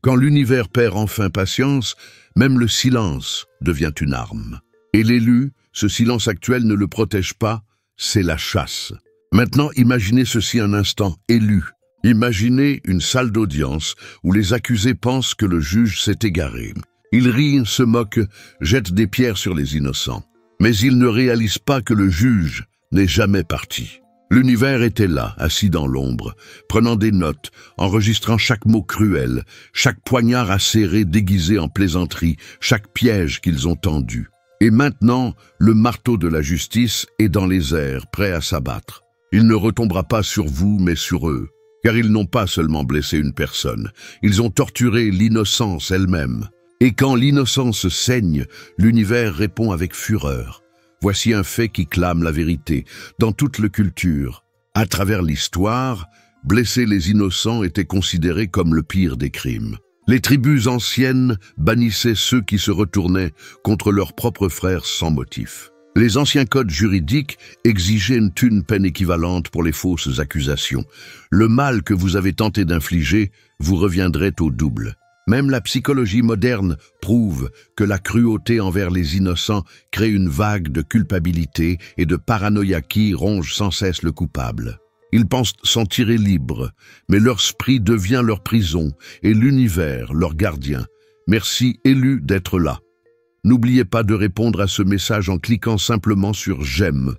Quand l'univers perd enfin patience, même le silence devient une arme. Et l'élu, ce silence actuel ne le protège pas, c'est la chasse. Maintenant, imaginez ceci un instant, élu. Imaginez une salle d'audience où les accusés pensent que le juge s'est égaré. Ils rient, se moquent, jettent des pierres sur les innocents. Mais ils ne réalisent pas que le juge n'est jamais parti. L'univers était là, assis dans l'ombre, prenant des notes, enregistrant chaque mot cruel, chaque poignard acéré déguisé en plaisanterie, chaque piège qu'ils ont tendu. Et maintenant, le marteau de la justice est dans les airs, prêt à s'abattre. Il ne retombera pas sur vous, mais sur eux. Car ils n'ont pas seulement blessé une personne, ils ont torturé l'innocence elle-même. Et quand l'innocence saigne, l'univers répond avec fureur. Voici un fait qui clame la vérité, dans toute la culture. À travers l'histoire, blesser les innocents était considéré comme le pire des crimes. Les tribus anciennes bannissaient ceux qui se retournaient contre leurs propres frères sans motif. Les anciens codes juridiques exigeaient une peine équivalente pour les fausses accusations. Le mal que vous avez tenté d'infliger vous reviendrait au double. Même la psychologie moderne prouve que la cruauté envers les innocents crée une vague de culpabilité et de paranoïa qui ronge sans cesse le coupable. Ils pensent s'en tirer libres, mais leur esprit devient leur prison et l'univers leur gardien. Merci, élu, d'être là. N'oubliez pas de répondre à ce message en cliquant simplement sur « J'aime »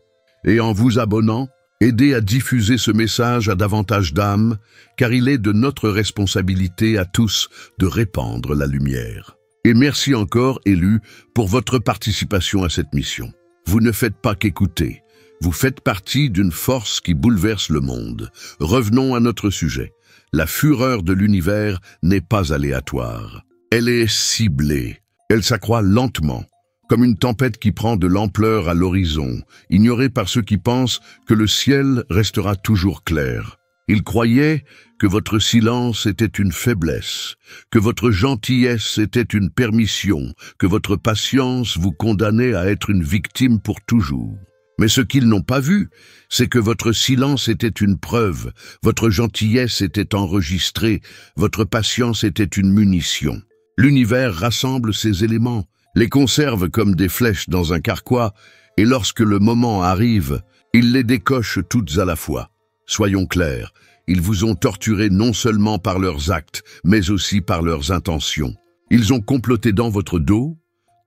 et en vous abonnant, aidez à diffuser ce message à davantage d'âmes, car il est de notre responsabilité à tous de répandre la lumière. Et merci encore, élu, pour votre participation à cette mission. Vous ne faites pas qu'écouter, vous faites partie d'une force qui bouleverse le monde. Revenons à notre sujet. La fureur de l'univers n'est pas aléatoire. Elle est ciblée. Elle s'accroît lentement, comme une tempête qui prend de l'ampleur à l'horizon, ignorée par ceux qui pensent que le ciel restera toujours clair. Ils croyaient que votre silence était une faiblesse, que votre gentillesse était une permission, que votre patience vous condamnait à être une victime pour toujours. Mais ce qu'ils n'ont pas vu, c'est que votre silence était une preuve, votre gentillesse était enregistrée, votre patience était une munition. L'univers rassemble ces éléments, les conserve comme des flèches dans un carquois, et lorsque le moment arrive, il les décoche toutes à la fois. Soyons clairs, ils vous ont torturé non seulement par leurs actes, mais aussi par leurs intentions. Ils ont comploté dans votre dos,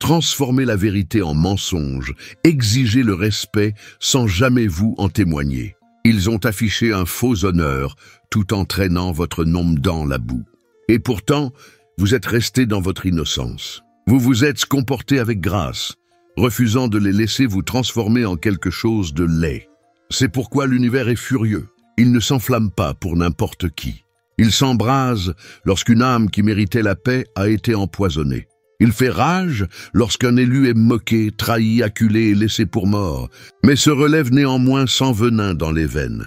transformé la vérité en mensonge, exigé le respect sans jamais vous en témoigner. Ils ont affiché un faux honneur, tout en traînant votre nom dans la boue. Et pourtant, vous êtes resté dans votre innocence. Vous vous êtes comporté avec grâce, refusant de les laisser vous transformer en quelque chose de laid. C'est pourquoi l'univers est furieux. Il ne s'enflamme pas pour n'importe qui. Il s'embrase lorsqu'une âme qui méritait la paix a été empoisonnée. Il fait rage lorsqu'un élu est moqué, trahi, acculé et laissé pour mort, mais se relève néanmoins sans venin dans les veines.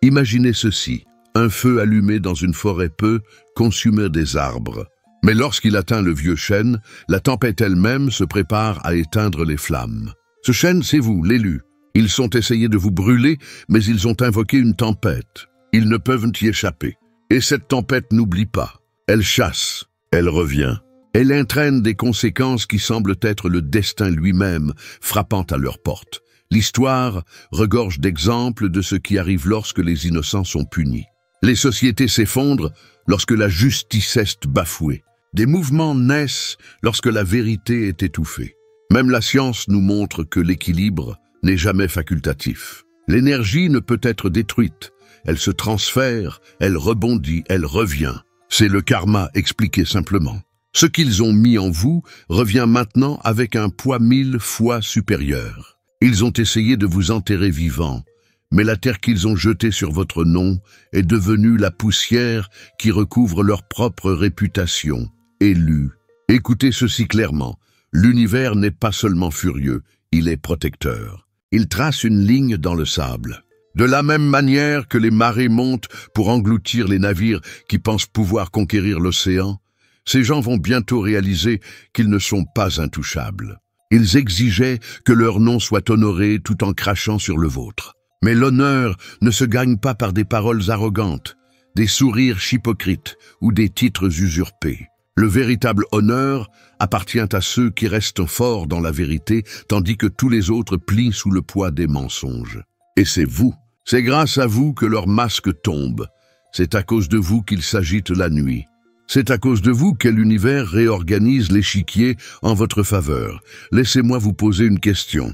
Imaginez ceci, un feu allumé dans une forêt peut consumer des arbres. Mais lorsqu'il atteint le vieux chêne, la tempête elle-même se prépare à éteindre les flammes. Ce chêne, c'est vous, l'élu. Ils sont essayés de vous brûler, mais ils ont invoqué une tempête. Ils ne peuvent y échapper. Et cette tempête n'oublie pas. Elle chasse, elle revient. Elle entraîne des conséquences qui semblent être le destin lui-même, frappant à leur porte. L'histoire regorge d'exemples de ce qui arrive lorsque les innocents sont punis. Les sociétés s'effondrent lorsque la justice est bafouée. Des mouvements naissent lorsque la vérité est étouffée. Même la science nous montre que l'équilibre n'est jamais facultatif. L'énergie ne peut être détruite. Elle se transfère, elle rebondit, elle revient. C'est le karma expliqué simplement. Ce qu'ils ont mis en vous revient maintenant avec un poids 1000 fois supérieur. Ils ont essayé de vous enterrer vivant, mais la terre qu'ils ont jetée sur votre nom est devenue la poussière qui recouvre leur propre réputation. Élu. Écoutez ceci clairement, l'univers n'est pas seulement furieux, il est protecteur. Il trace une ligne dans le sable. De la même manière que les marées montent pour engloutir les navires qui pensent pouvoir conquérir l'océan, ces gens vont bientôt réaliser qu'ils ne sont pas intouchables. Ils exigeaient que leur nom soit honoré tout en crachant sur le vôtre. Mais l'honneur ne se gagne pas par des paroles arrogantes. des sourires hypocrites ou des titres usurpés. Le véritable honneur appartient à ceux qui restent forts dans la vérité, tandis que tous les autres plient sous le poids des mensonges. Et c'est vous, c'est grâce à vous que leur masque tombe. C'est à cause de vous qu'ils s'agitent la nuit. C'est à cause de vous que l'univers réorganise l'échiquier en votre faveur. Laissez-moi vous poser une question.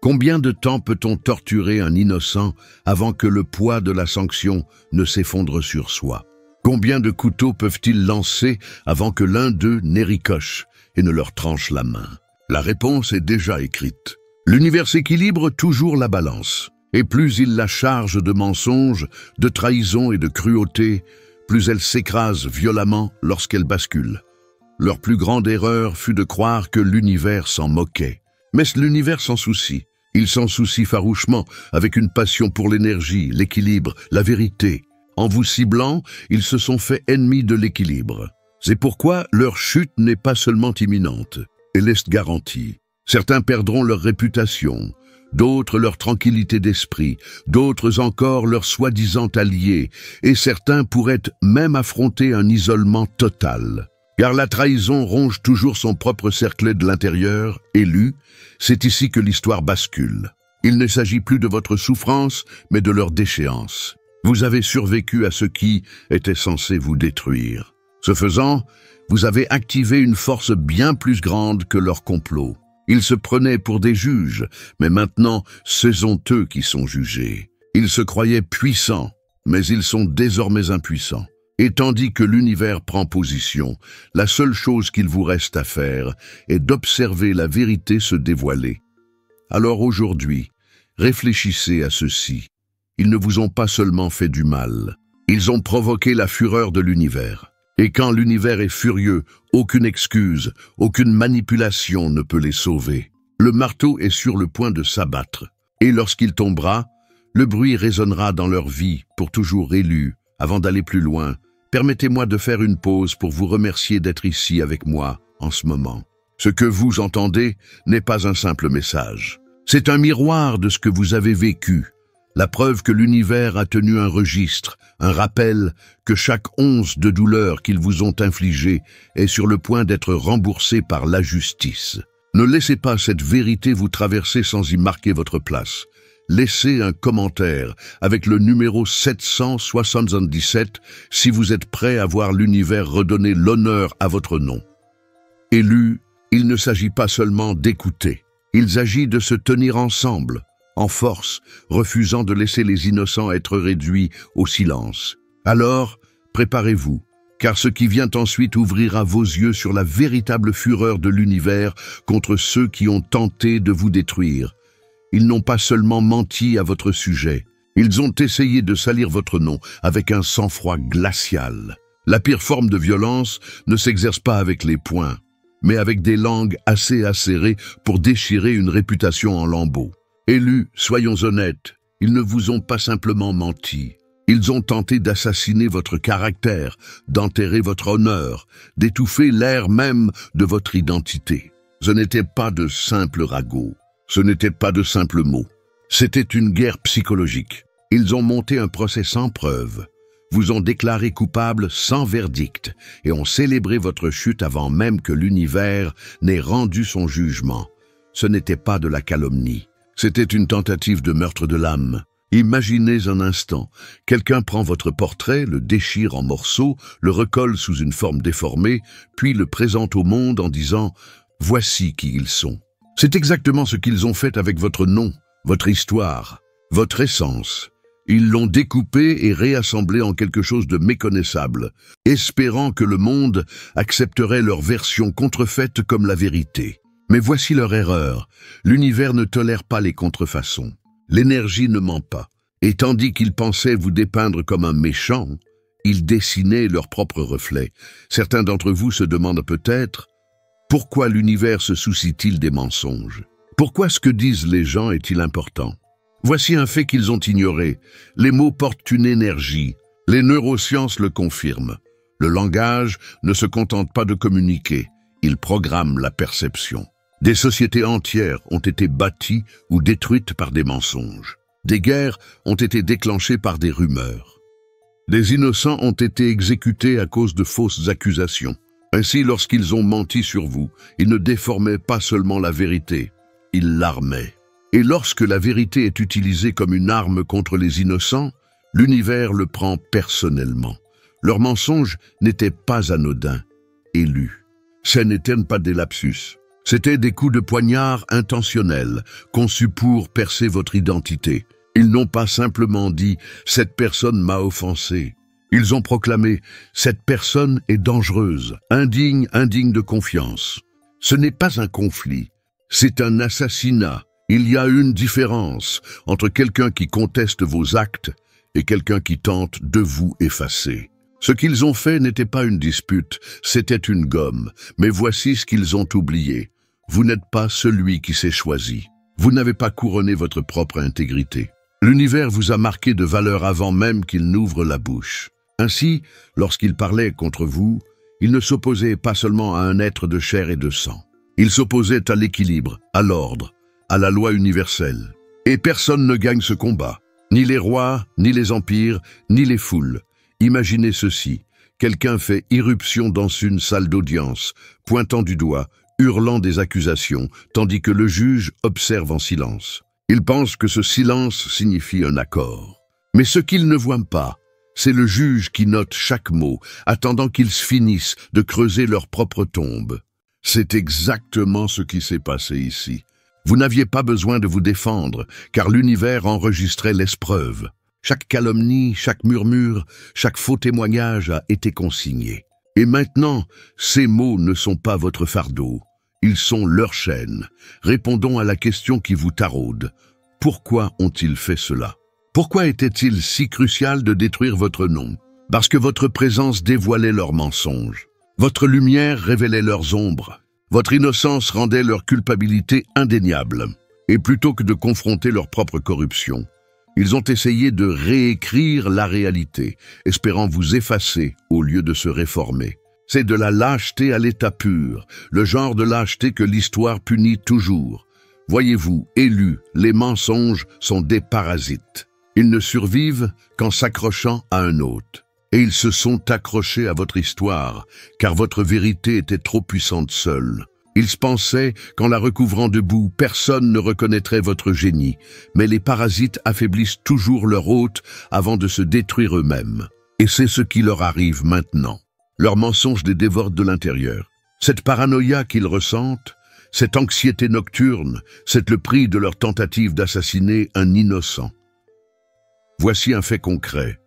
Combien de temps peut-on torturer un innocent avant que le poids de la sanction ne s'effondre sur soi? Combien de couteaux peuvent-ils lancer avant que l'un d'eux n'éricoche et ne leur tranche la main? La réponse est déjà écrite. L'univers s'équilibre toujours la balance. Et plus il la charge de mensonges, de trahisons et de cruauté, plus elle s'écrase violemment lorsqu'elle bascule. Leur plus grande erreur fut de croire que l'univers s'en moquait. Mais l'univers s'en soucie. Il s'en soucie farouchement, avec une passion pour l'énergie, l'équilibre, la vérité. En vous ciblant, ils se sont fait ennemis de l'équilibre. C'est pourquoi leur chute n'est pas seulement imminente, elle est garantie. Certains perdront leur réputation, d'autres leur tranquillité d'esprit, d'autres encore leur soi-disant alliés, et certains pourraient même affronter un isolement total. Car la trahison ronge toujours son propre cercle de l'intérieur, élu, c'est ici que l'histoire bascule. Il ne s'agit plus de votre souffrance, mais de leur déchéance. Vous avez survécu à ce qui était censé vous détruire. Ce faisant, vous avez activé une force bien plus grande que leur complot. Ils se prenaient pour des juges, mais maintenant, ce sont eux qui sont jugés. Ils se croyaient puissants, mais ils sont désormais impuissants. Et tandis que l'univers prend position, la seule chose qu'il vous reste à faire est d'observer la vérité se dévoiler. Alors aujourd'hui, réfléchissez à ceci. Ils ne vous ont pas seulement fait du mal, ils ont provoqué la fureur de l'univers. Et quand l'univers est furieux, aucune excuse, aucune manipulation ne peut les sauver. Le marteau est sur le point de s'abattre. Et lorsqu'il tombera, le bruit résonnera dans leur vie, pour toujours élus. Avant d'aller plus loin, permettez-moi de faire une pause pour vous remercier d'être ici avec moi en ce moment. Ce que vous entendez n'est pas un simple message. C'est un miroir de ce que vous avez vécu. La preuve que l'univers a tenu un registre, un rappel que chaque once de douleur qu'ils vous ont infligée est sur le point d'être remboursée par la justice. Ne laissez pas cette vérité vous traverser sans y marquer votre place. Laissez un commentaire avec le numéro 777 si vous êtes prêt à voir l'univers redonner l'honneur à votre nom. Élus, il ne s'agit pas seulement d'écouter, il s'agit de se tenir ensemble, en force, refusant de laisser les innocents être réduits au silence. Alors, préparez-vous, car ce qui vient ensuite ouvrira vos yeux sur la véritable fureur de l'univers contre ceux qui ont tenté de vous détruire. Ils n'ont pas seulement menti à votre sujet, ils ont essayé de salir votre nom avec un sang-froid glacial. La pire forme de violence ne s'exerce pas avec les poings, mais avec des langues assez acérées pour déchirer une réputation en lambeaux. Élus, soyons honnêtes, ils ne vous ont pas simplement menti. Ils ont tenté d'assassiner votre caractère, d'enterrer votre honneur, d'étouffer l'air même de votre identité. Ce n'était pas de simples ragots, ce n'était pas de simples mots. C'était une guerre psychologique. Ils ont monté un procès sans preuve, vous ont déclaré coupable sans verdict et ont célébré votre chute avant même que l'univers n'ait rendu son jugement. Ce n'était pas de la calomnie. C'était une tentative de meurtre de l'âme. Imaginez un instant, quelqu'un prend votre portrait, le déchire en morceaux, le recolle sous une forme déformée, puis le présente au monde en disant « Voici qui ils sont ». C'est exactement ce qu'ils ont fait avec votre nom, votre histoire, votre essence. Ils l'ont découpé et réassemblé en quelque chose de méconnaissable, espérant que le monde accepterait leur version contrefaite comme la vérité. Mais voici leur erreur. L'univers ne tolère pas les contrefaçons. L'énergie ne ment pas. Et tandis qu'ils pensaient vous dépeindre comme un méchant, ils dessinaient leur propre reflet. Certains d'entre vous se demandent peut-être pourquoi l'univers se soucie-t-il des mensonges? Pourquoi ce que disent les gens est-il important? Voici un fait qu'ils ont ignoré. Les mots portent une énergie. Les neurosciences le confirment. Le langage ne se contente pas de communiquer. Il programme la perception. Des sociétés entières ont été bâties ou détruites par des mensonges. Des guerres ont été déclenchées par des rumeurs. Des innocents ont été exécutés à cause de fausses accusations. Ainsi, lorsqu'ils ont menti sur vous, ils ne déformaient pas seulement la vérité, ils l'armaient. Et lorsque la vérité est utilisée comme une arme contre les innocents, l'univers le prend personnellement. Leurs mensonges n'étaient pas anodins, élus. Ce n'étaient pas des lapsus. C'étaient des coups de poignard intentionnels, conçus pour percer votre identité. Ils n'ont pas simplement dit « cette personne m'a offensé ». Ils ont proclamé « cette personne est dangereuse, indigne de confiance ». Ce n'est pas un conflit, c'est un assassinat. Il y a une différence entre quelqu'un qui conteste vos actes et quelqu'un qui tente de vous effacer. Ce qu'ils ont fait n'était pas une dispute, c'était une gomme. Mais voici ce qu'ils ont oublié. Vous n'êtes pas celui qui s'est choisi. Vous n'avez pas couronné votre propre intégrité. L'univers vous a marqué de valeur avant même qu'il n'ouvre la bouche. Ainsi, lorsqu'il parlait contre vous, il ne s'opposait pas seulement à un être de chair et de sang. Il s'opposait à l'équilibre, à l'ordre, à la loi universelle. Et personne ne gagne ce combat. Ni les rois, ni les empires, ni les foules. Imaginez ceci. Quelqu'un fait irruption dans une salle d'audience, pointant du doigt, hurlant des accusations, tandis que le juge observe en silence. Il pense que ce silence signifie un accord. Mais ce qu'il ne voit pas, c'est le juge qui note chaque mot, attendant qu'ils finissent de creuser leur propre tombe. C'est exactement ce qui s'est passé ici. Vous n'aviez pas besoin de vous défendre, car l'univers enregistrait l'épreuve. Chaque calomnie, chaque murmure, chaque faux témoignage a été consigné. Et maintenant, ces mots ne sont pas votre fardeau, ils sont leur chaîne. Répondons à la question qui vous taraude. Pourquoi ont-ils fait cela? Pourquoi était-il si crucial de détruire votre nom? Parce que votre présence dévoilait leurs mensonges. Votre lumière révélait leurs ombres. Votre innocence rendait leur culpabilité indéniable. Et plutôt que de confronter leur propre corruption, ils ont essayé de réécrire la réalité, espérant vous effacer au lieu de se réformer. C'est de la lâcheté à l'état pur, le genre de lâcheté que l'histoire punit toujours. Voyez-vous, élus, les mensonges sont des parasites. Ils ne survivent qu'en s'accrochant à un hôte. Et ils se sont accrochés à votre histoire, car votre vérité était trop puissante seule. Ils pensaient qu'en la recouvrant de boue, personne ne reconnaîtrait votre génie, mais les parasites affaiblissent toujours leur hôte avant de se détruire eux-mêmes. Et c'est ce qui leur arrive maintenant. Leurs mensonges les dévorent de l'intérieur. Cette paranoïa qu'ils ressentent, cette anxiété nocturne, c'est le prix de leur tentative d'assassiner un innocent. Voici un fait concret.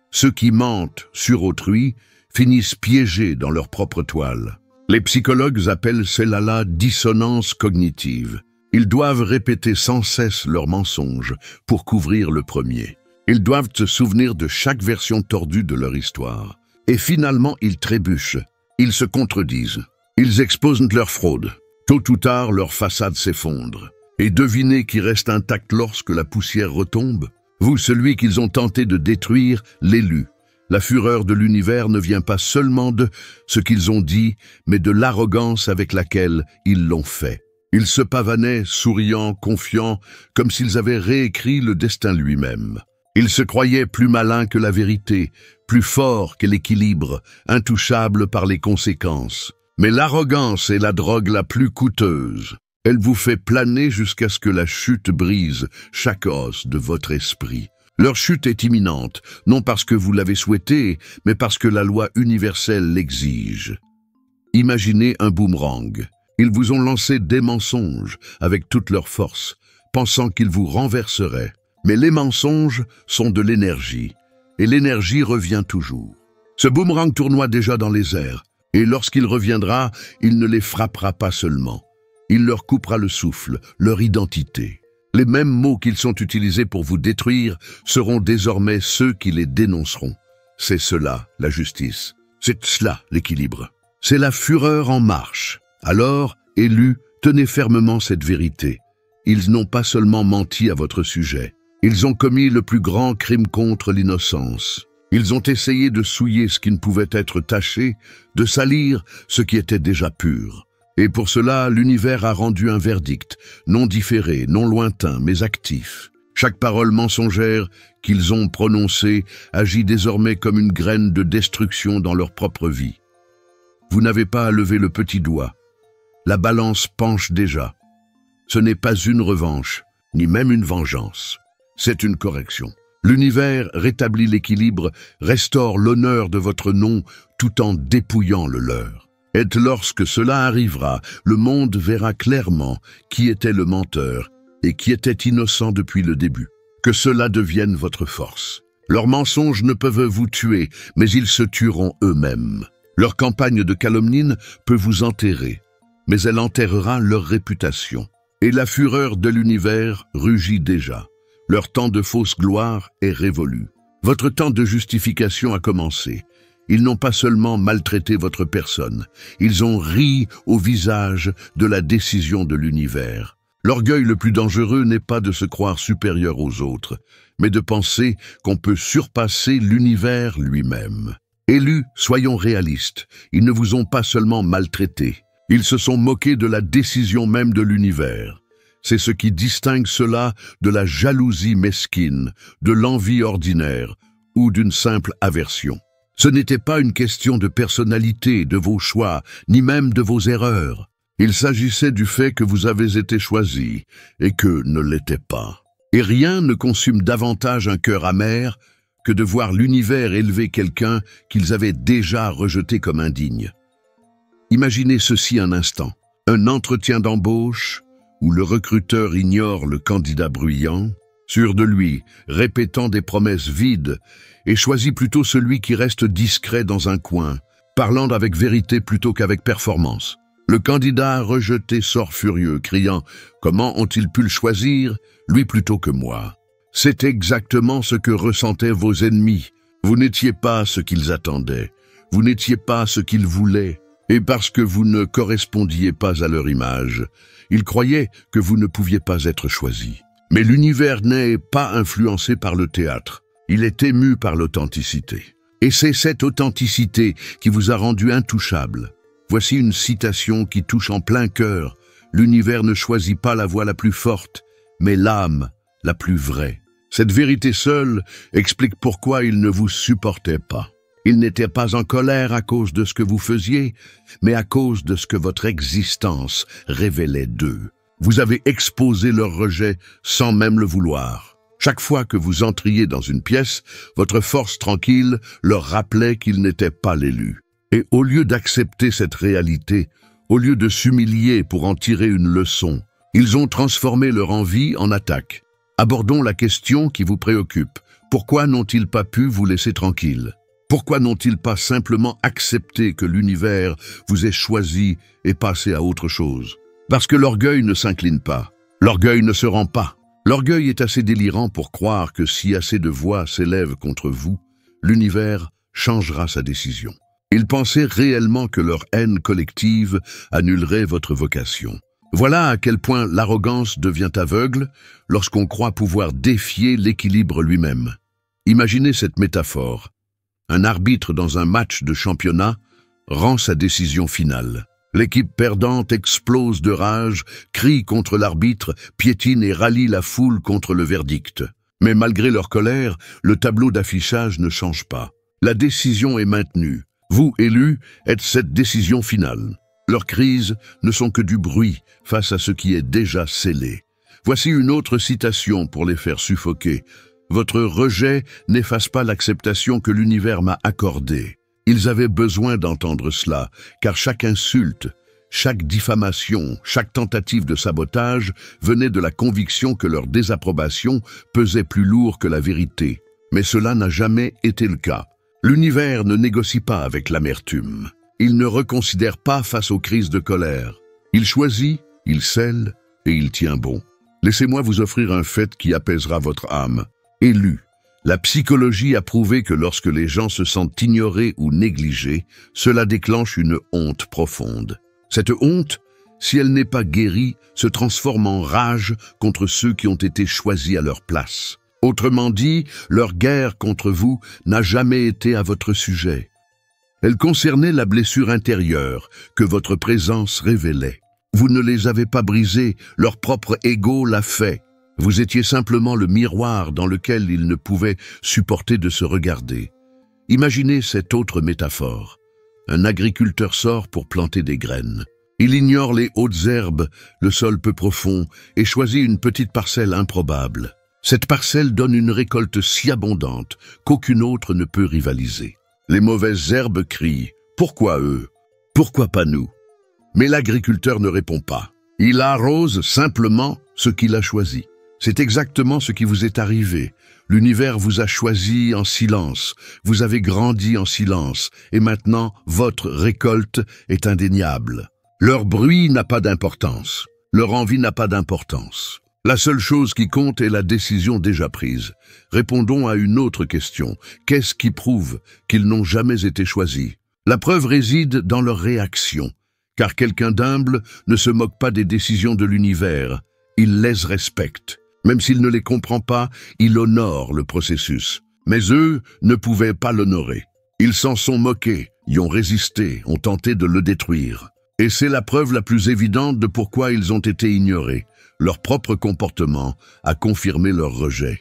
Ceux qui mentent sur autrui finissent piégés dans leur propre toile. Les psychologues appellent cela la dissonance cognitive. Ils doivent répéter sans cesse leurs mensonges pour couvrir le premier. Ils doivent se souvenir de chaque version tordue de leur histoire. Et finalement, ils trébuchent. Ils se contredisent. Ils exposent leur fraude. Tôt ou tard, leur façade s'effondre. Et devinez qui reste intact lorsque la poussière retombe? Vous, celui qu'ils ont tenté de détruire, l'élu. La fureur de l'univers ne vient pas seulement de ce qu'ils ont dit, mais de l'arrogance avec laquelle ils l'ont fait. Ils se pavanaient, souriants, confiants, comme s'ils avaient réécrit le destin lui-même. Ils se croyaient plus malins que la vérité, plus forts que l'équilibre, intouchables par les conséquences. Mais l'arrogance est la drogue la plus coûteuse. Elle vous fait planer jusqu'à ce que la chute brise chaque os de votre esprit. Leur chute est imminente, non parce que vous l'avez souhaité, mais parce que la loi universelle l'exige. Imaginez un boomerang. Ils vous ont lancé des mensonges avec toute leur force, pensant qu'ils vous renverseraient. Mais les mensonges sont de l'énergie, et l'énergie revient toujours. Ce boomerang tournoie déjà dans les airs, et lorsqu'il reviendra, il ne les frappera pas seulement. Il leur coupera le souffle, leur identité. Les mêmes mots qu'ils sont utilisés pour vous détruire seront désormais ceux qui les dénonceront. C'est cela, la justice. C'est cela, l'équilibre. C'est la fureur en marche. Alors, élus, tenez fermement cette vérité. Ils n'ont pas seulement menti à votre sujet. Ils ont commis le plus grand crime contre l'innocence. Ils ont essayé de souiller ce qui ne pouvait être taché, de salir ce qui était déjà pur. Et pour cela, l'univers a rendu un verdict, non différé, non lointain, mais actif. Chaque parole mensongère qu'ils ont prononcée agit désormais comme une graine de destruction dans leur propre vie. Vous n'avez pas à lever le petit doigt. La balance penche déjà. Ce n'est pas une revanche, ni même une vengeance. C'est une correction. L'univers rétablit l'équilibre, restaure l'honneur de votre nom tout en dépouillant le leur. Et lorsque cela arrivera, le monde verra clairement qui était le menteur et qui était innocent depuis le début. Que cela devienne votre force. Leurs mensonges ne peuvent vous tuer, mais ils se tueront eux-mêmes. Leur campagne de calomnie peut vous enterrer, mais elle enterrera leur réputation. Et la fureur de l'univers rugit déjà. Leur temps de fausse gloire est révolu. Votre temps de justification a commencé. Ils n'ont pas seulement maltraité votre personne, ils ont ri au visage de la décision de l'univers. L'orgueil le plus dangereux n'est pas de se croire supérieur aux autres, mais de penser qu'on peut surpasser l'univers lui-même. Élus, soyons réalistes, ils ne vous ont pas seulement maltraité, ils se sont moqués de la décision même de l'univers. C'est ce qui distingue cela de la jalousie mesquine, de l'envie ordinaire ou d'une simple aversion. Ce n'était pas une question de personnalité, de vos choix, ni même de vos erreurs. Il s'agissait du fait que vous avez été choisi et que ne l'était pas. Et rien ne consume davantage un cœur amer que de voir l'univers élever quelqu'un qu'ils avaient déjà rejeté comme indigne. Imaginez ceci un instant. Un entretien d'embauche où le recruteur ignore le candidat bruyant, sûr de lui, répétant des promesses vides, et choisit plutôt celui qui reste discret dans un coin, parlant avec vérité plutôt qu'avec performance. Le candidat rejeté sort furieux, criant « Comment ont-ils pu le choisir, lui plutôt que moi ?» C'est exactement ce que ressentaient vos ennemis. Vous n'étiez pas ce qu'ils attendaient, vous n'étiez pas ce qu'ils voulaient, et parce que vous ne correspondiez pas à leur image, ils croyaient que vous ne pouviez pas être choisi. Mais l'univers n'est pas influencé par le théâtre, il est ému par l'authenticité. Et c'est cette authenticité qui vous a rendu intouchable. Voici une citation qui touche en plein cœur. L'univers ne choisit pas la voix la plus forte, mais l'âme la plus vraie. Cette vérité seule explique pourquoi il ne vous supportait pas. Il n'était pas en colère à cause de ce que vous faisiez, mais à cause de ce que votre existence révélait d'eux. Vous avez exposé leur rejet sans même le vouloir. Chaque fois que vous entriez dans une pièce, votre force tranquille leur rappelait qu'ils n'étaient pas l'élu. Et au lieu d'accepter cette réalité, au lieu de s'humilier pour en tirer une leçon, ils ont transformé leur envie en attaque. Abordons la question qui vous préoccupe. Pourquoi n'ont-ils pas pu vous laisser tranquille ? Pourquoi n'ont-ils pas simplement accepté que l'univers vous ait choisi et passé à autre chose? Parce que l'orgueil ne s'incline pas. L'orgueil ne se rend pas. L'orgueil est assez délirant pour croire que si assez de voix s'élèvent contre vous, l'univers changera sa décision. Ils pensaient réellement que leur haine collective annulerait votre vocation. Voilà à quel point l'arrogance devient aveugle lorsqu'on croit pouvoir défier l'équilibre lui-même. Imaginez cette métaphore. Un arbitre dans un match de championnat rend sa décision finale. L'équipe perdante explose de rage, crie contre l'arbitre, piétine et rallie la foule contre le verdict. Mais malgré leur colère, le tableau d'affichage ne change pas. La décision est maintenue. Vous, élus, êtes cette décision finale. Leurs crises ne sont que du bruit face à ce qui est déjà scellé. Voici une autre citation pour les faire suffoquer. Votre rejet n'efface pas l'acceptation que l'univers m'a accordée. Ils avaient besoin d'entendre cela, car chaque insulte, chaque diffamation, chaque tentative de sabotage venait de la conviction que leur désapprobation pesait plus lourd que la vérité. Mais cela n'a jamais été le cas. L'univers ne négocie pas avec l'amertume. Il ne reconsidère pas face aux crises de colère. Il choisit, il scelle et il tient bon. Laissez-moi vous offrir un fait qui apaisera votre âme. Élu. La psychologie a prouvé que lorsque les gens se sentent ignorés ou négligés, cela déclenche une honte profonde. Cette honte, si elle n'est pas guérie, se transforme en rage contre ceux qui ont été choisis à leur place. Autrement dit, leur guerre contre vous n'a jamais été à votre sujet. Elle concernait la blessure intérieure que votre présence révélait. Vous ne les avez pas brisés, leur propre ego l'a fait. Vous étiez simplement le miroir dans lequel ils ne pouvaient supporter de se regarder. Imaginez cette autre métaphore. Un agriculteur sort pour planter des graines. Il ignore les hautes herbes, le sol peu profond, et choisit une petite parcelle improbable. Cette parcelle donne une récolte si abondante qu'aucune autre ne peut rivaliser. Les mauvaises herbes crient « Pourquoi eux? Pourquoi pas nous ?» Mais l'agriculteur ne répond pas. Il arrose simplement ce qu'il a choisi. C'est exactement ce qui vous est arrivé. L'univers vous a choisi en silence, vous avez grandi en silence, et maintenant votre récolte est indéniable. Leur bruit n'a pas d'importance, leur envie n'a pas d'importance. La seule chose qui compte est la décision déjà prise. Répondons à une autre question. Qu'est-ce qui prouve qu'ils n'ont jamais été choisis? La preuve réside dans leur réaction, car quelqu'un d'humble ne se moque pas des décisions de l'univers, il les respecte. Même s'il ne les comprend pas, il honore le processus. Mais eux ne pouvaient pas l'honorer. Ils s'en sont moqués, y ont résisté, ont tenté de le détruire. Et c'est la preuve la plus évidente de pourquoi ils ont été ignorés. Leur propre comportement a confirmé leur rejet.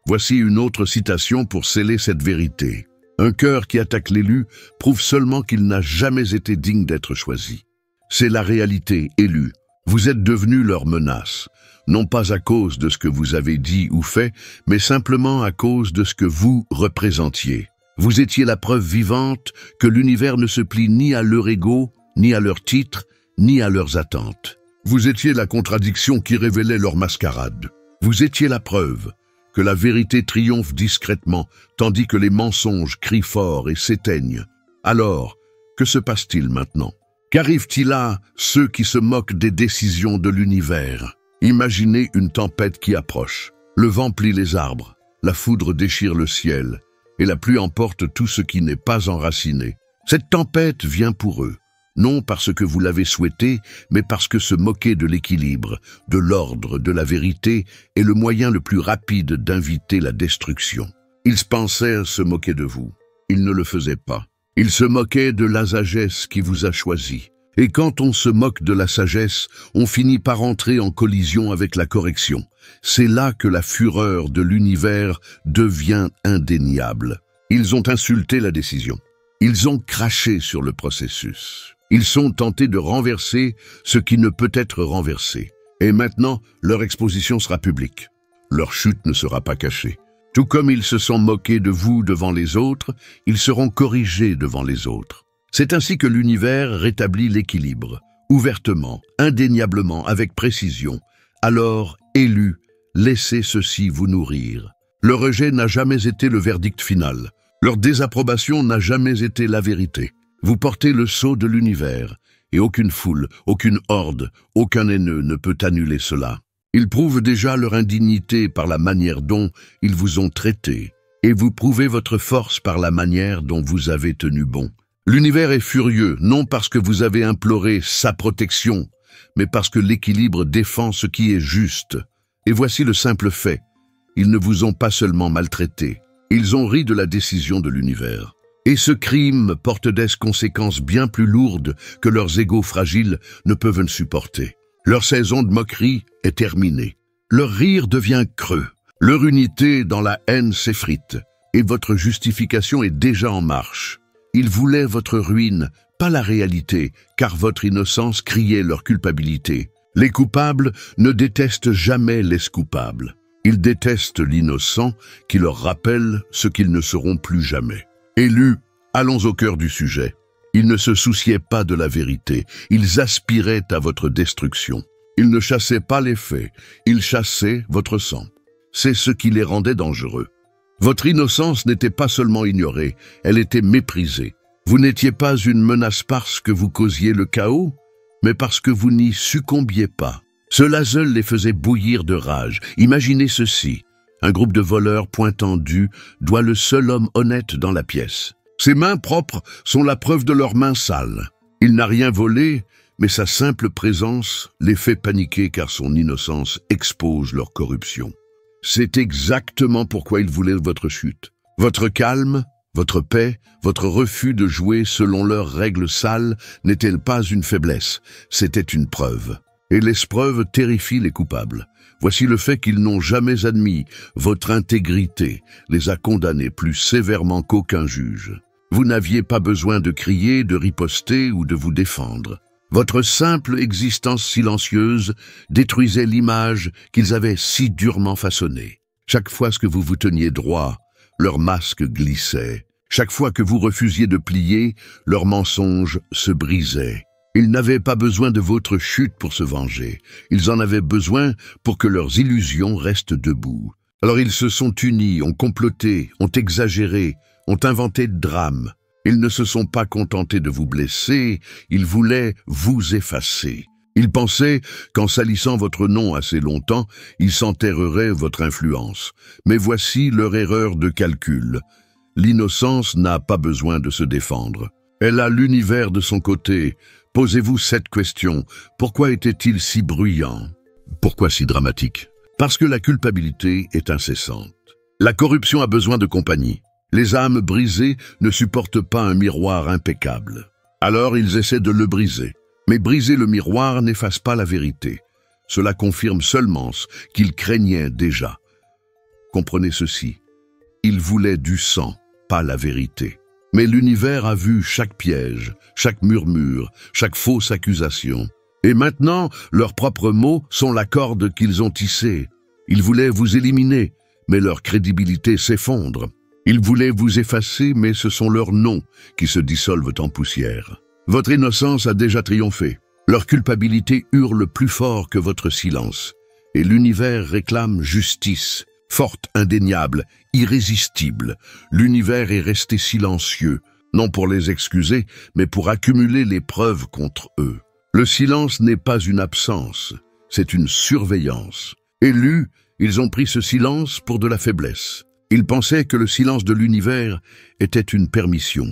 Voici une autre citation pour sceller cette vérité. Un cœur qui attaque l'élu prouve seulement qu'il n'a jamais été digne d'être choisi. C'est la réalité, élu. Vous êtes devenu leur menace. Non pas à cause de ce que vous avez dit ou fait, mais simplement à cause de ce que vous représentiez. Vous étiez la preuve vivante que l'univers ne se plie ni à leur ego, ni à leurs titres, ni à leurs attentes. Vous étiez la contradiction qui révélait leur mascarade. Vous étiez la preuve que la vérité triomphe discrètement, tandis que les mensonges crient fort et s'éteignent. Alors, que se passe-t-il maintenant? Qu'arrive-t-il à ceux qui se moquent des décisions de l'univers? Imaginez une tempête qui approche. Le vent plie les arbres, la foudre déchire le ciel, et la pluie emporte tout ce qui n'est pas enraciné. Cette tempête vient pour eux, non parce que vous l'avez souhaité, mais parce que se moquer de l'équilibre, de l'ordre, de la vérité est le moyen le plus rapide d'inviter la destruction. Ils pensaient se moquer de vous. Ils ne le faisaient pas. Ils se moquaient de la sagesse qui vous a choisi. Et quand on se moque de la sagesse, on finit par entrer en collision avec la correction. C'est là que la fureur de l'univers devient indéniable. Ils ont insulté la décision. Ils ont craché sur le processus. Ils sont tentés de renverser ce qui ne peut être renversé. Et maintenant, leur exposition sera publique. Leur chute ne sera pas cachée. Tout comme ils se sont moqués de vous devant les autres, ils seront corrigés devant les autres. C'est ainsi que l'univers rétablit l'équilibre, ouvertement, indéniablement, avec précision. Alors, élus, laissez ceci vous nourrir. Le rejet n'a jamais été le verdict final. Leur désapprobation n'a jamais été la vérité. Vous portez le sceau de l'univers, et aucune foule, aucune horde, aucun haineux ne peut annuler cela. Ils prouvent déjà leur indignité par la manière dont ils vous ont traité, et vous prouvez votre force par la manière dont vous avez tenu bon. L'univers est furieux, non parce que vous avez imploré sa protection, mais parce que l'équilibre défend ce qui est juste. Et voici le simple fait. Ils ne vous ont pas seulement maltraité, ils ont ri de la décision de l'univers. Et ce crime porte des conséquences bien plus lourdes que leurs égos fragiles ne peuvent supporter. Leur saison de moquerie est terminée. Leur rire devient creux. Leur unité dans la haine s'effrite. Et votre justification est déjà en marche. Ils voulaient votre ruine, pas la réalité, car votre innocence criait leur culpabilité. Les coupables ne détestent jamais les coupables. Ils détestent l'innocent qui leur rappelle ce qu'ils ne seront plus jamais. Élus, allons au cœur du sujet. Ils ne se souciaient pas de la vérité, ils aspiraient à votre destruction. Ils ne chassaient pas les faits, ils chassaient votre sang. C'est ce qui les rendait dangereux. Votre innocence n'était pas seulement ignorée, elle était méprisée. Vous n'étiez pas une menace parce que vous causiez le chaos, mais parce que vous n'y succombiez pas. Cela seul les faisait bouillir de rage. Imaginez ceci. Un groupe de voleurs pointant du doigt le seul homme honnête dans la pièce. Ses mains propres sont la preuve de leurs mains sales. Il n'a rien volé, mais sa simple présence les fait paniquer car son innocence expose leur corruption. C'est exactement pourquoi ils voulaient votre chute. Votre calme, votre paix, votre refus de jouer selon leurs règles sales n'était pas une faiblesse, c'était une preuve. Et les preuves terrifient les coupables. Voici le fait qu'ils n'ont jamais admis. Votre intégrité les a condamnés plus sévèrement qu'aucun juge. Vous n'aviez pas besoin de crier, de riposter ou de vous défendre. Votre simple existence silencieuse détruisait l'image qu'ils avaient si durement façonnée. Chaque fois que vous vous teniez droit, leur masque glissait. Chaque fois que vous refusiez de plier, leur mensonge se brisait. Ils n'avaient pas besoin de votre chute pour se venger. Ils en avaient besoin pour que leurs illusions restent debout. Alors ils se sont unis, ont comploté, ont exagéré, ont inventé de drames. Ils ne se sont pas contentés de vous blesser, ils voulaient vous effacer. Ils pensaient qu'en salissant votre nom assez longtemps, ils s'enterreraient votre influence. Mais voici leur erreur de calcul. L'innocence n'a pas besoin de se défendre. Elle a l'univers de son côté. Posez-vous cette question. Pourquoi était-il si bruyant? Pourquoi si dramatique? Parce que la culpabilité est incessante. La corruption a besoin de compagnie. Les âmes brisées ne supportent pas un miroir impeccable. Alors ils essaient de le briser. Mais briser le miroir n'efface pas la vérité. Cela confirme seulement ce qu'ils craignaient déjà. Comprenez ceci. Ils voulaient du sang, pas la vérité. Mais l'univers a vu chaque piège, chaque murmure, chaque fausse accusation. Et maintenant, leurs propres mots sont la corde qu'ils ont tissée. Ils voulaient vous éliminer, mais leur crédibilité s'effondre. Ils voulaient vous effacer, mais ce sont leurs noms qui se dissolvent en poussière. Votre innocence a déjà triomphé. Leur culpabilité hurle plus fort que votre silence. Et l'univers réclame justice. Forte, indéniable, irrésistible, l'univers est resté silencieux, non pour les excuser, mais pour accumuler les preuves contre eux. Le silence n'est pas une absence, c'est une surveillance. Élus, ils ont pris ce silence pour de la faiblesse. Ils pensaient que le silence de l'univers était une permission,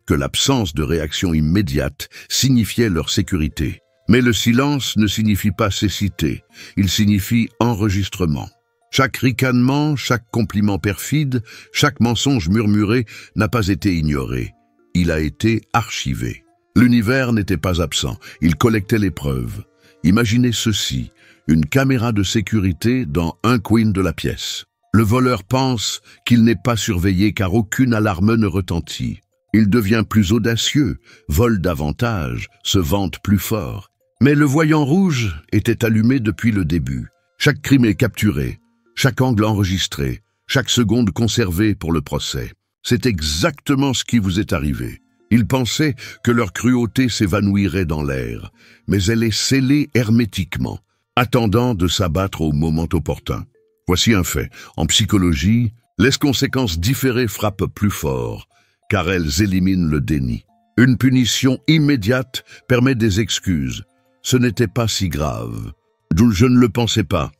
que l'absence de réaction immédiate signifiait leur sécurité. Mais le silence ne signifie pas cécité, il signifie enregistrement. Chaque ricanement, chaque compliment perfide, chaque mensonge murmuré n'a pas été ignoré. Il a été archivé. L'univers n'était pas absent, il collectait les preuves. Imaginez ceci, une caméra de sécurité dans un coin de la pièce. Le voleur pense qu'il n'est pas surveillé car aucune alarme ne retentit. Il devient plus audacieux, vole davantage, se vante plus fort. Mais le voyant rouge était allumé depuis le début. Chaque crime est capturé. Chaque angle enregistré, chaque seconde conservée pour le procès. C'est exactement ce qui vous est arrivé. Ils pensaient que leur cruauté s'évanouirait dans l'air, mais elle est scellée hermétiquement, attendant de s'abattre au moment opportun. Voici un fait. En psychologie, les conséquences différées frappent plus fort, car elles éliminent le déni. Une punition immédiate permet des excuses. Ce n'était pas si grave. Je ne le pensais pas.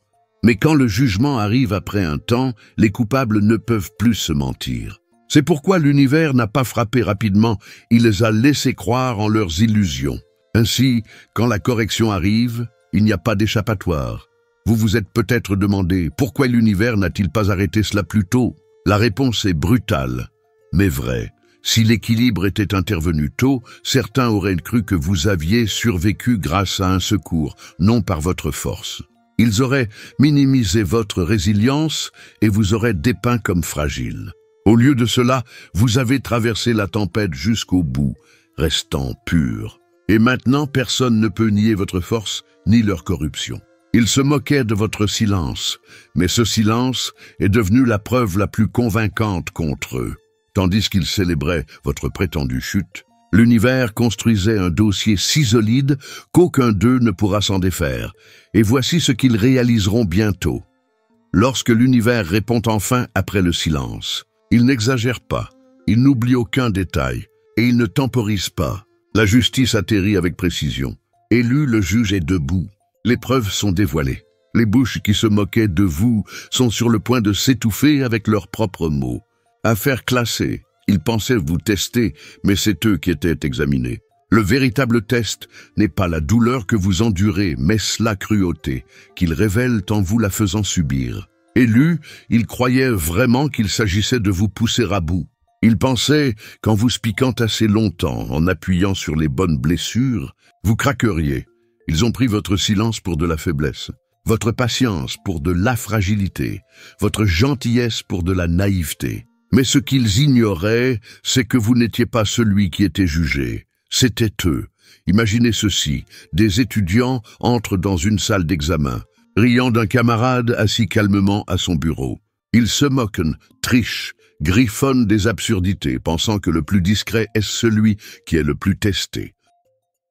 Mais quand le jugement arrive après un temps, les coupables ne peuvent plus se mentir. C'est pourquoi l'univers n'a pas frappé rapidement, il les a laissés croire en leurs illusions. Ainsi, quand la correction arrive, il n'y a pas d'échappatoire. Vous vous êtes peut-être demandé pourquoi l'univers n'a-t-il pas arrêté cela plus tôt? La réponse est brutale, mais vraie. Si l'équilibre était intervenu tôt, certains auraient cru que vous aviez survécu grâce à un secours, non par votre force. Ils auraient minimisé votre résilience et vous auraient dépeint comme fragile. Au lieu de cela, vous avez traversé la tempête jusqu'au bout, restant pur. Et maintenant, personne ne peut nier votre force ni leur corruption. Ils se moquaient de votre silence, mais ce silence est devenu la preuve la plus convaincante contre eux. Tandis qu'ils célébraient votre prétendue chute, l'univers construisait un dossier si solide qu'aucun d'eux ne pourra s'en défaire. Et voici ce qu'ils réaliseront bientôt. Lorsque l'univers répond enfin après le silence, il n'exagère pas, il n'oublie aucun détail, et il ne temporise pas. La justice atterrit avec précision. Élu, le juge est debout. Les preuves sont dévoilées. Les bouches qui se moquaient de vous sont sur le point de s'étouffer avec leurs propres mots. Affaire classée. Ils pensaient vous tester, mais c'est eux qui étaient examinés. Le véritable test n'est pas la douleur que vous endurez, mais la cruauté qu'ils révèlent en vous la faisant subir. Élus, ils croyaient vraiment qu'il s'agissait de vous pousser à bout. Ils pensaient qu'en vous piquant assez longtemps, en appuyant sur les bonnes blessures, vous craqueriez. Ils ont pris votre silence pour de la faiblesse. votre patience pour de la fragilité, votre gentillesse pour de la naïveté. Mais ce qu'ils ignoraient, c'est que vous n'étiez pas celui qui était jugé. C'était eux. Imaginez ceci, des étudiants entrent dans une salle d'examen, riant d'un camarade assis calmement à son bureau. Ils se moquent, trichent, griffonnent des absurdités, pensant que le plus discret est celui qui est le plus testé.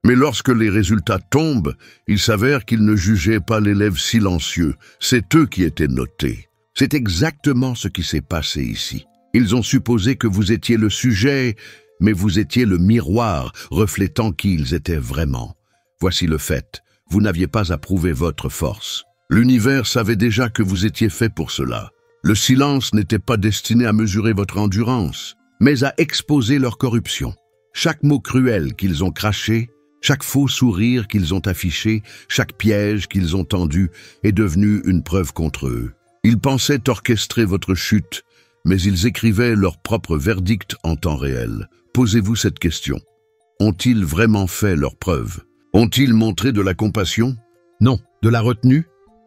Mais lorsque les résultats tombent, il s'avère qu'ils ne jugeaient pas l'élève silencieux, c'est eux qui étaient notés. C'est exactement ce qui s'est passé ici. Ils ont supposé que vous étiez le sujet, mais vous étiez le miroir reflétant qui ils étaient vraiment. Voici le fait, vous n'aviez pas à prouver votre force. L'univers savait déjà que vous étiez fait pour cela. Le silence n'était pas destiné à mesurer votre endurance, mais à exposer leur corruption. Chaque mot cruel qu'ils ont craché, chaque faux sourire qu'ils ont affiché, chaque piège qu'ils ont tendu est devenu une preuve contre eux. Ils pensaient orchestrer votre chute, mais ils écrivaient leur propre verdict en temps réel. Posez-vous cette question. Ont-ils vraiment fait leurs preuves? Ont-ils montré de la compassion? Non. De la retenue?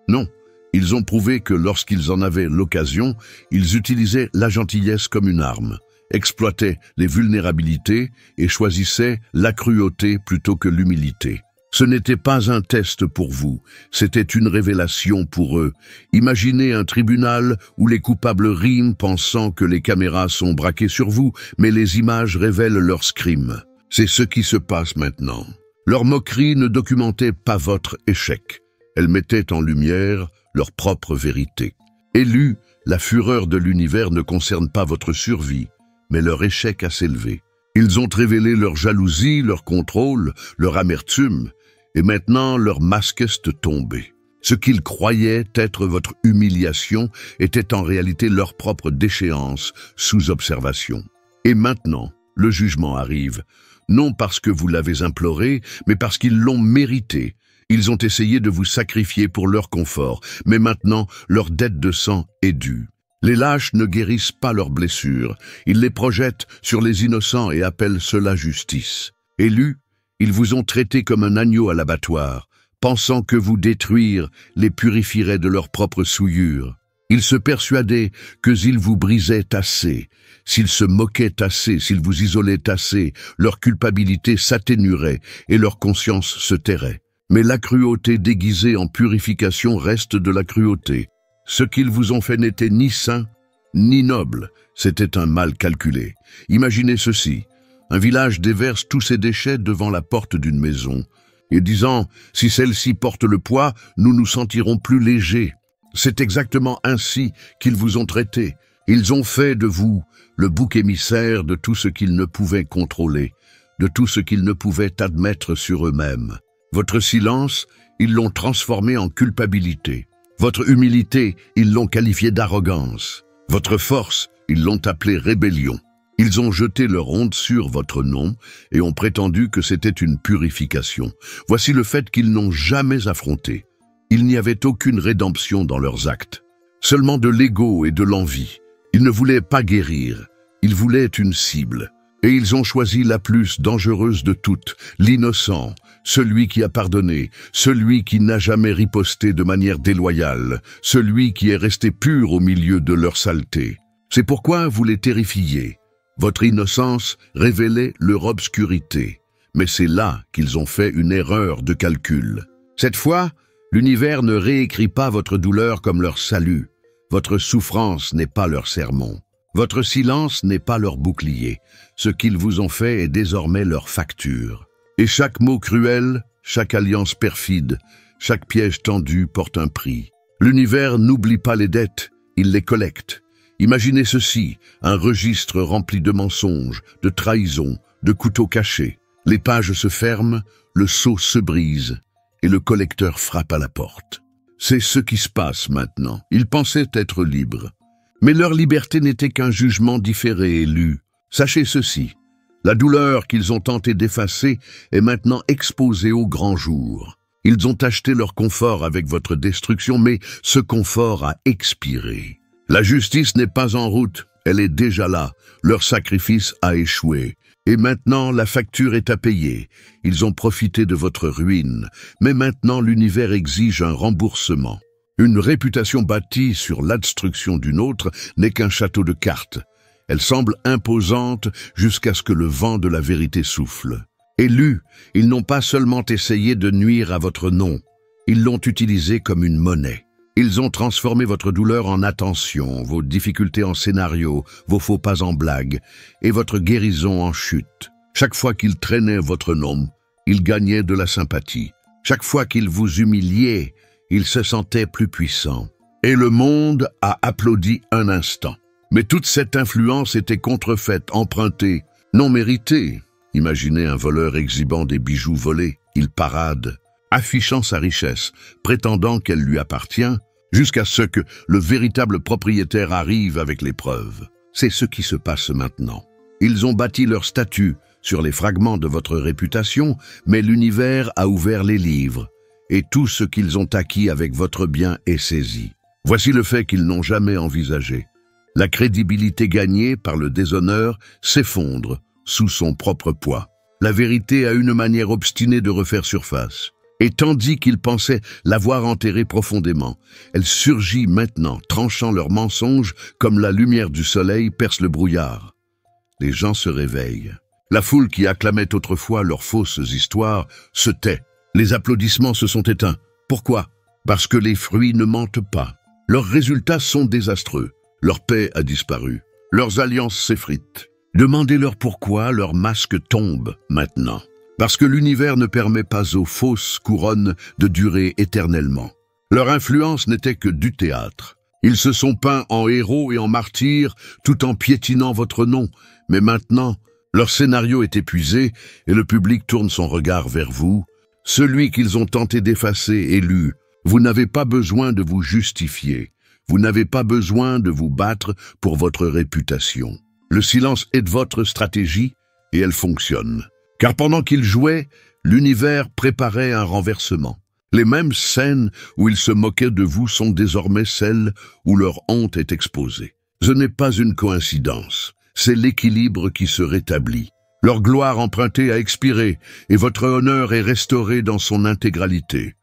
Non. Ils ont prouvé que lorsqu'ils en avaient l'occasion, ils utilisaient la gentillesse comme une arme, exploitaient les vulnérabilités et choisissaient la cruauté plutôt que l'humilité. Ce n'était pas un test pour vous, c'était une révélation pour eux. Imaginez un tribunal où les coupables riment pensant que les caméras sont braquées sur vous, mais les images révèlent leur crime. C'est ce qui se passe maintenant. Leur moquerie ne documentait pas votre échec. Elle mettait en lumière leur propre vérité. Élus, la fureur de l'univers ne concerne pas votre survie, mais leur échec à s'élever. Ils ont révélé leur jalousie, leur contrôle, leur amertume, et maintenant leur masque est tombé. Ce qu'ils croyaient être votre humiliation était en réalité leur propre déchéance sous observation. Et maintenant, le jugement arrive, non parce que vous l'avez imploré, mais parce qu'ils l'ont mérité. Ils ont essayé de vous sacrifier pour leur confort, mais maintenant leur dette de sang est due. Les lâches ne guérissent pas leurs blessures, ils les projettent sur les innocents et appellent cela justice. Élus, ils vous ont traité comme un agneau à l'abattoir, pensant que vous détruire les purifierait de leur propre souillure. Ils se persuadaient qu'ils vous brisaient assez. S'ils se moquaient assez, s'ils vous isolaient assez, leur culpabilité s'atténuerait et leur conscience se tairait. Mais la cruauté déguisée en purification reste de la cruauté. Ce qu'ils vous ont fait n'était ni sain, ni noble, c'était un mal calculé. Imaginez ceci, un village déverse tous ses déchets devant la porte d'une maison, et disant « si celle-ci porte le poids, nous nous sentirons plus légers ». C'est exactement ainsi qu'ils vous ont traité. Ils ont fait de vous le bouc émissaire de tout ce qu'ils ne pouvaient contrôler, de tout ce qu'ils ne pouvaient admettre sur eux-mêmes. Votre silence, ils l'ont transformé en culpabilité. Votre humilité, ils l'ont qualifiée d'arrogance. Votre force, ils l'ont appelée rébellion. Ils ont jeté leur honte sur votre nom et ont prétendu que c'était une purification. Voici le fait qu'ils n'ont jamais affronté. Il n'y avait aucune rédemption dans leurs actes. Seulement de l'ego et de l'envie. Ils ne voulaient pas guérir. Ils voulaient une cible. Et ils ont choisi la plus dangereuse de toutes, l'innocent, celui qui a pardonné, celui qui n'a jamais riposté de manière déloyale, celui qui est resté pur au milieu de leur saleté. C'est pourquoi vous les terrifiez. Votre innocence révélait leur obscurité, mais c'est là qu'ils ont fait une erreur de calcul. Cette fois, l'univers ne réécrit pas votre douleur comme leur salut. Votre souffrance n'est pas leur sermon. Votre silence n'est pas leur bouclier. Ce qu'ils vous ont fait est désormais leur facture. Et chaque mot cruel, chaque alliance perfide, chaque piège tendu porte un prix. L'univers n'oublie pas les dettes, il les collecte. Imaginez ceci, un registre rempli de mensonges, de trahisons, de couteaux cachés. Les pages se ferment, le sceau se brise, et le collecteur frappe à la porte. C'est ce qui se passe maintenant. Ils pensaient être libres. Mais leur liberté n'était qu'un jugement différé et lu. Sachez ceci, la douleur qu'ils ont tenté d'effacer est maintenant exposée au grand jour. Ils ont acheté leur confort avec votre destruction, mais ce confort a expiré. La justice n'est pas en route, elle est déjà là. Leur sacrifice a échoué. Et maintenant, la facture est à payer. Ils ont profité de votre ruine, mais maintenant l'univers exige un remboursement. Une réputation bâtie sur l'abstruction d'une autre n'est qu'un château de cartes. Elle semble imposante jusqu'à ce que le vent de la vérité souffle. Élus, ils n'ont pas seulement essayé de nuire à votre nom, ils l'ont utilisé comme une monnaie. Ils ont transformé votre douleur en attention, vos difficultés en scénario, vos faux pas en blague, et votre guérison en chute. Chaque fois qu'ils traînaient votre nom, ils gagnaient de la sympathie. Chaque fois qu'ils vous humiliaient, ils se sentaient plus puissants. Et le monde a applaudi un instant. Mais toute cette influence était contrefaite, empruntée, non méritée. Imaginez un voleur exhibant des bijoux volés. Il parade, affichant sa richesse, prétendant qu'elle lui appartient, jusqu'à ce que le véritable propriétaire arrive avec les preuves. C'est ce qui se passe maintenant. Ils ont bâti leur statut sur les fragments de votre réputation, mais l'univers a ouvert les livres, et tout ce qu'ils ont acquis avec votre bien est saisi. Voici le fait qu'ils n'ont jamais envisagé. La crédibilité gagnée par le déshonneur s'effondre sous son propre poids. La vérité a une manière obstinée de refaire surface. Et tandis qu'ils pensaient l'avoir enterrée profondément, elle surgit maintenant, tranchant leurs mensonges comme la lumière du soleil perce le brouillard. Les gens se réveillent. La foule qui acclamait autrefois leurs fausses histoires se tait. Les applaudissements se sont éteints. Pourquoi? Parce que les fruits ne mentent pas. Leurs résultats sont désastreux. Leur paix a disparu. Leurs alliances s'effritent. Demandez-leur pourquoi leurs masques tombent maintenant. Parce que l'univers ne permet pas aux fausses couronnes de durer éternellement. Leur influence n'était que du théâtre. Ils se sont peints en héros et en martyrs tout en piétinant votre nom. Mais maintenant, leur scénario est épuisé et le public tourne son regard vers vous. Celui qu'ils ont tenté d'effacer, élu. Vous n'avez pas besoin de vous justifier. Vous n'avez pas besoin de vous battre pour votre réputation. Le silence est de votre stratégie et elle fonctionne. Car pendant qu'ils jouaient, l'univers préparait un renversement. Les mêmes scènes où ils se moquaient de vous sont désormais celles où leur honte est exposée. Ce n'est pas une coïncidence, c'est l'équilibre qui se rétablit. Leur gloire empruntée a expiré et votre honneur est restauré dans son intégralité.